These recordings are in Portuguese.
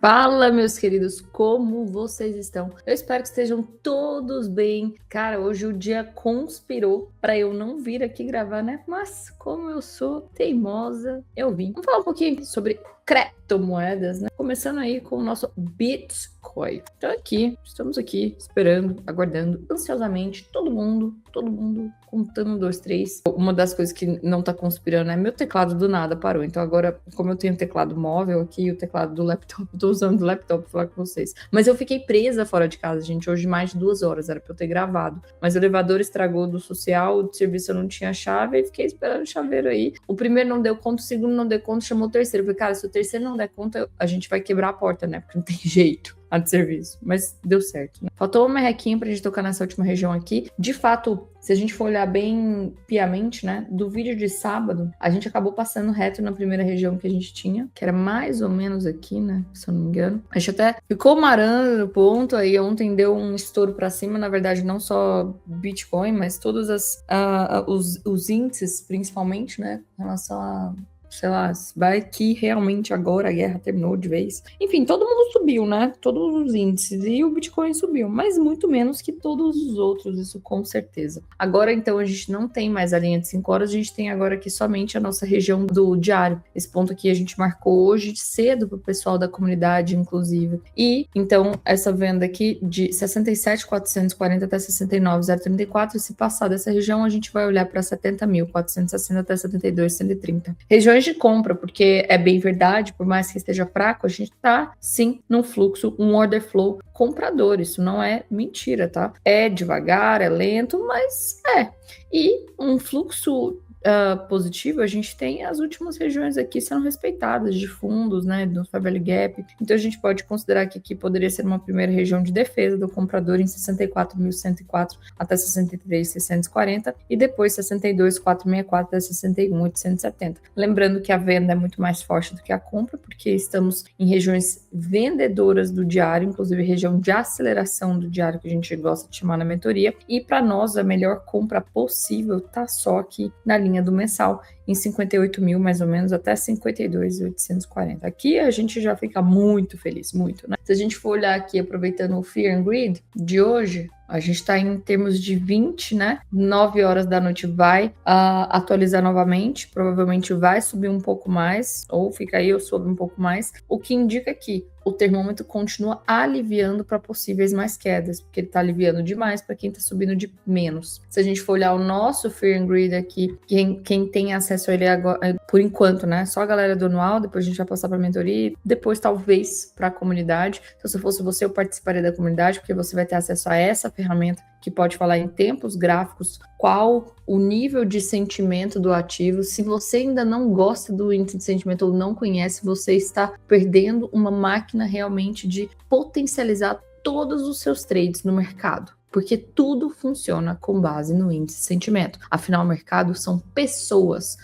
Fala, meus queridos, como vocês estão? Eu espero que estejam todos bem. Cara, hoje o dia conspirou para eu não vir aqui gravar, né? Mas como eu sou teimosa, eu vim. Vamos falar um pouquinho sobre criptomoedas, né? Começando aí com o nosso Bitcoin. Então estamos aqui esperando, aguardando ansiosamente, todo mundo contando 1, 2, 3. Uma das coisas que não tá conspirando é meu teclado do nada parou. Então agora, como eu tenho um teclado móvel aqui, o teclado do laptop, eu tô usando o laptop pra falar com vocês. Mas eu fiquei presa fora de casa, gente, hoje mais de 2 horas, era pra eu ter gravado. Mas o elevador estragou do social, do serviço eu não tinha chave, e fiquei esperando o chaveiro aí. O primeiro não deu conta, o segundo não deu conta, chamou o terceiro. Eu falei, cara, se o terceiro não der conta, a gente vai quebrar a porta, né? Porque não tem jeito a de serviço, mas deu certo, né? Faltou uma merrequinha pra gente tocar nessa última região aqui. De fato, se a gente for olhar bem piamente, né, do vídeo de sábado, a gente acabou passando reto na primeira região que a gente tinha, que era mais ou menos aqui, né, se eu não me engano. A gente até ficou marando no ponto, aí ontem deu um estouro pra cima, na verdade não só Bitcoin, mas todos os índices, principalmente, né, em relação a sei lá, vai que realmente agora a guerra terminou de vez. Enfim, todo mundo subiu, né? Todos os índices. E o Bitcoin subiu, mas muito menos que todos os outros, isso com certeza. Agora, então, a gente não tem mais a linha de 5 horas, a gente tem agora aqui somente a nossa região do diário. Esse ponto aqui a gente marcou hoje cedo para o pessoal da comunidade, inclusive. E, então, essa venda aqui de 67.440 até 69.034, se passar dessa região, a gente vai olhar para 70.460 até 72.130. Regiões de compra, porque é bem verdade, por mais que esteja fraco, a gente tá sim num fluxo, um order flow comprador, isso não é mentira, tá? É devagar, é lento, mas é. E um fluxo positivo, a gente tem as últimas regiões aqui sendo respeitadas de fundos, né, do Fair Value Gap. Então a gente pode considerar que aqui poderia ser uma primeira região de defesa do comprador em 64.104 até 63.640 e depois 62.464 até 61.870. Lembrando que a venda é muito mais forte do que a compra, porque estamos em regiões vendedoras do diário, inclusive região de aceleração do diário que a gente gosta de chamar na mentoria. E para nós a melhor compra possível tá só aqui na linha do mensal, em 58 mil mais ou menos, até 52.840. Aqui a gente já fica muito feliz, muito, né? Se a gente for olhar aqui, aproveitando o Fear and Greed de hoje, a gente está em termos de 20, né? 9 horas da noite vai atualizar novamente, provavelmente vai subir um pouco mais, ou fica aí ou sobe um pouco mais, o que indica que o termômetro continua aliviando para possíveis mais quedas, porque ele está aliviando demais para quem está subindo de menos. Se a gente for olhar o nosso Fear and Greed aqui, quem tem acesso a ele agora, por enquanto, né? Só a galera do anual, depois a gente vai passar para a mentoria, depois talvez para a comunidade. Então, se fosse você, eu participaria da comunidade, porque você vai ter acesso a essa ferramenta que pode falar em tempos gráficos qual o nível de sentimento do ativo. Se você ainda não gosta do índice de sentimento ou não conhece, você está perdendo uma máquina realmente de potencializar todos os seus trades no mercado. Porque tudo funciona com base no índice de sentimento. Afinal, o mercado são pessoas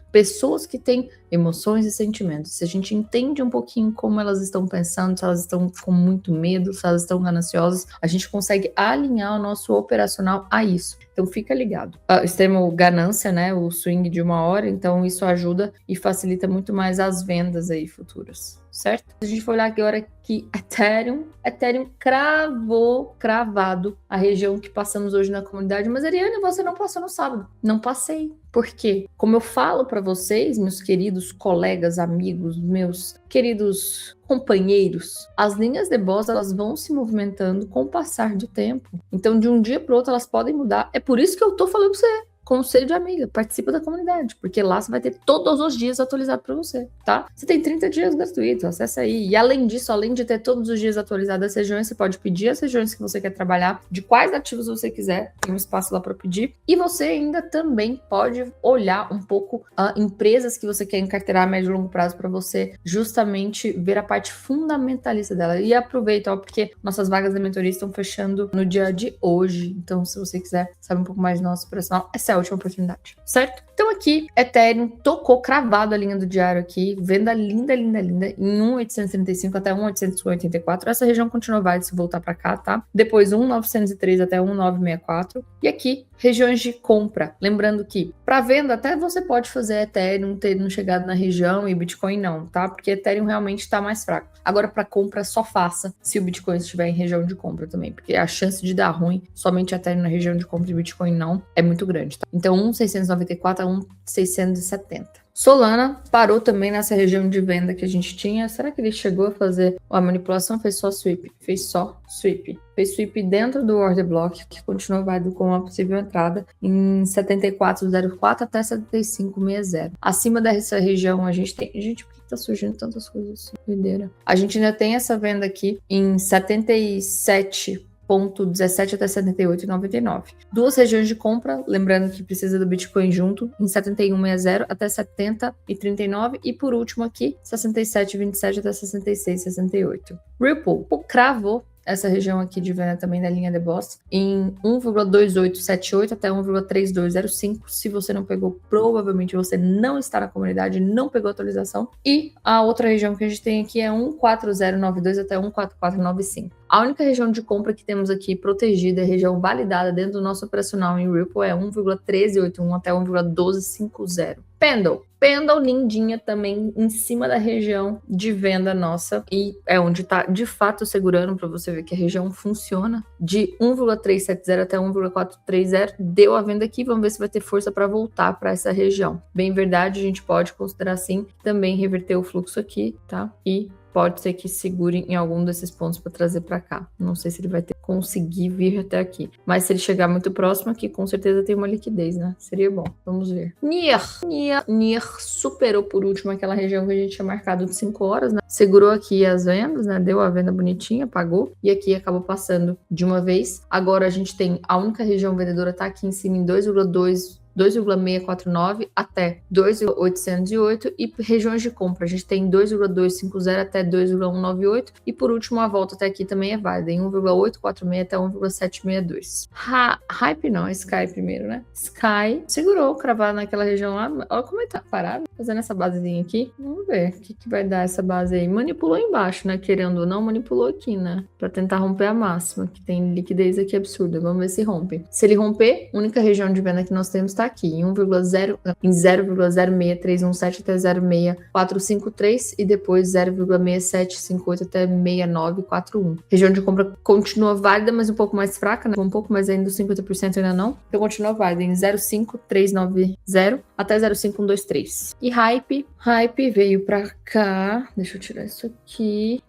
que têm emoções e sentimentos. Se a gente entende um pouquinho como elas estão pensando, se elas estão com muito medo, se elas estão gananciosas, a gente consegue alinhar o nosso operacional a isso. Então fica ligado. Extremo ganância, né? O swing de 1 hora, então isso ajuda e facilita muito mais as vendas aí futuras, certo? Se a gente for olhar agora que Ethereum cravado a região que passamos hoje na comunidade, mas Ariane, você não passou no sábado. Não passei. Por quê? Como eu falo para vocês, meus queridos colegas, amigos, meus queridos companheiros, as linhas de Bose, elas vão se movimentando com o passar do tempo. Então, de um dia para o outro, elas podem mudar. É por isso que eu tô falando para você. Conselho de amiga, participa da comunidade, porque lá você vai ter todos os dias atualizado para você, tá? Você tem 30 dias gratuitos, acessa aí. E além disso, além de ter todos os dias atualizadas as regiões, você pode pedir as regiões que você quer trabalhar, de quais ativos você quiser, tem um espaço lá para pedir. E você ainda também pode olhar um pouco empresas que você quer encarteirar a médio e longo prazo para você justamente ver a parte fundamentalista dela. E aproveita, ó, porque nossas vagas da mentoria estão fechando no dia de hoje. Então, se você quiser saber um pouco mais do nosso operacional, essa é é a última oportunidade, certo? Então aqui, Ethereum tocou cravado a linha do diário aqui, venda linda, linda, linda, em 1.835 até 1.884. Essa região continua válida se voltar para cá, tá? Depois 1.903 até 1.964. E aqui, regiões de compra. Lembrando que para venda até você pode fazer Ethereum tendo chegado na região e Bitcoin não, tá? Porque Ethereum realmente está mais fraco. Agora para compra só faça se o Bitcoin estiver em região de compra também, porque a chance de dar ruim somente Ethereum na região de compra e Bitcoin não é muito grande, tá? Então 1.694 a 1.670. Solana parou também nessa região de venda que a gente tinha. Será que ele chegou a fazer a manipulação? Fez só sweep. Fez sweep dentro do order block, que continuou válido com uma possível entrada em 74,04 até 75,60. Acima dessa região a gente tem... Gente, por que tá surgindo tantas coisas assim? Doideira. A gente ainda tem essa venda aqui em 77,17 até 78,99. Duas regiões de compra, lembrando que precisa do Bitcoin junto, em 71,60 até 70,39 e por último aqui, 67,27 até 66,68. Ripple cravou essa região aqui de venda também da linha de Boss em 1,2878 até 1,3205. Se você não pegou, provavelmente você não está na comunidade, não pegou atualização. E a outra região que a gente tem aqui é 1,4092 até 1,4495. A única região de compra que temos aqui protegida, região validada dentro do nosso operacional em Ripple é 1,1381 até 1,1250. Pendle lindinha também em cima da região de venda nossa e é onde está de fato segurando para você ver que a região funciona de 1,370 até 1,430 deu a venda aqui, vamos ver se vai ter força para voltar para essa região. Bem verdade, a gente pode considerar assim também reverter o fluxo aqui, tá? E pode ser que segure em algum desses pontos para trazer para cá. Não sei se ele vai conseguir vir até aqui. Mas se ele chegar muito próximo aqui, com certeza tem uma liquidez, né? Seria bom. Vamos ver. NIR superou por último aquela região que a gente tinha marcado de 5 horas, né? Segurou aqui as vendas, né? Deu a venda bonitinha, pagou. E aqui acabou passando de uma vez. Agora a gente tem a única região vendedora tá aqui em cima em 2,649 até 2,808 e regiões de compra. A gente tem 2,250 até 2,198 e por último a volta até aqui também é válida em 1,846 até 1,762. Hype não, Sky primeiro, né? Sky segurou cravado naquela região lá. Olha como ele tá parado, fazendo essa basezinha aqui. Vamos ver o que vai dar essa base aí. Manipulou embaixo, né? Querendo ou não, manipulou aqui, né? Pra tentar romper a máxima, que tem liquidez aqui absurda. Vamos ver se rompe. Se ele romper, a única região de venda que nós temos está aqui, em 0,06317 até 0,6453 e depois 0,6758 até 6941. Região de compra continua válida, mas um pouco mais fraca, né? Um pouco mais ainda dos 50% ainda não. Então continua válida em 0,5390 até 0,5123. E Hype veio para cá. Deixa eu tirar isso aqui.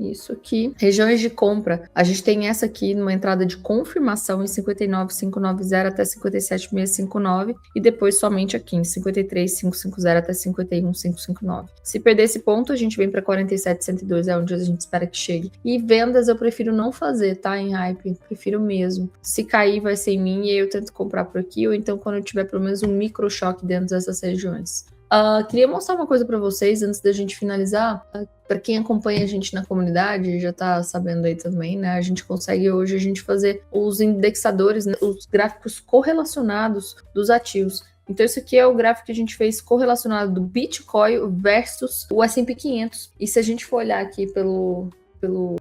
Regiões de compra. A gente tem essa aqui numa entrada de confirmação em 59,590 até 57,659 e depois somente aqui em 53,550 até 51,559. Se perder esse ponto, a gente vem para 47,102, é onde a gente espera que chegue. E vendas eu prefiro não fazer, tá? Em Hype, prefiro mesmo. Se cair, vai ser em mim e aí eu tento comprar por aqui, ou então quando eu tiver pelo menos um micro choque dentro dessas regiões. Queria mostrar uma coisa para vocês antes da gente finalizar. Para quem acompanha a gente na comunidade, já tá sabendo aí também, né? A gente consegue hoje fazer os indexadores, né? Os gráficos correlacionados dos ativos. Então, isso aqui é o gráfico que a gente fez correlacionado do Bitcoin versus o S&P 500. E se a gente for olhar aqui pelo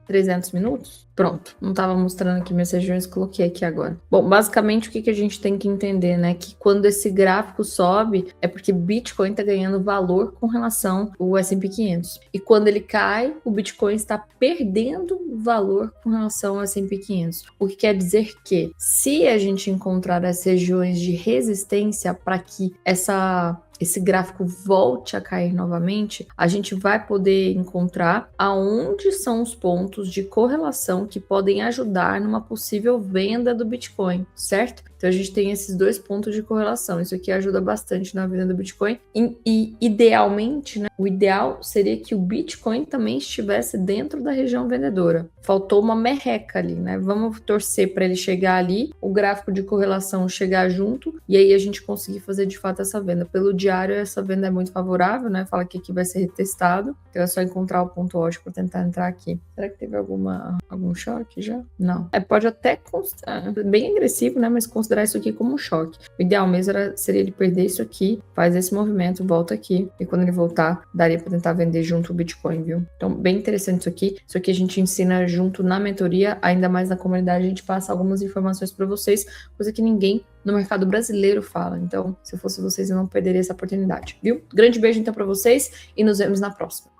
300 minutos, pronto, não estava mostrando aqui minhas regiões, coloquei aqui agora. Bom, basicamente o que a gente tem que entender, né, que quando esse gráfico sobe, é porque Bitcoin está ganhando valor com relação ao S&P 500. E quando ele cai, o Bitcoin está perdendo valor com relação ao S&P 500. O que quer dizer que, se a gente encontrar as regiões de resistência para que esse gráfico volte a cair novamente, a gente vai poder encontrar aonde são os pontos de correlação que podem ajudar numa possível venda do Bitcoin, certo? Então a gente tem esses dois pontos de correlação. Isso aqui ajuda bastante na venda do Bitcoin. E idealmente, né, o ideal seria que o Bitcoin também estivesse dentro da região vendedora. Faltou uma merreca ali, né? Vamos torcer para ele chegar ali, o gráfico de correlação chegar junto e aí a gente conseguir fazer de fato essa venda. Pelo diário, essa venda é muito favorável, né? Fala que aqui vai ser retestado. Então é só encontrar o ponto ótimo para tentar entrar aqui. Será que teve algum choque já? Não. Pode até bem agressivo, né? Mas considerar isso aqui como um choque. O ideal mesmo seria ele perder isso aqui, faz esse movimento, volta aqui, e quando ele voltar, daria para tentar vender junto o Bitcoin, viu? Então, bem interessante isso aqui. Isso aqui a gente ensina junto na mentoria, ainda mais na comunidade, a gente passa algumas informações para vocês, coisa que ninguém no mercado brasileiro fala. Então, se eu fosse vocês, eu não perderia essa oportunidade, viu? Grande beijo então para vocês e nos vemos na próxima.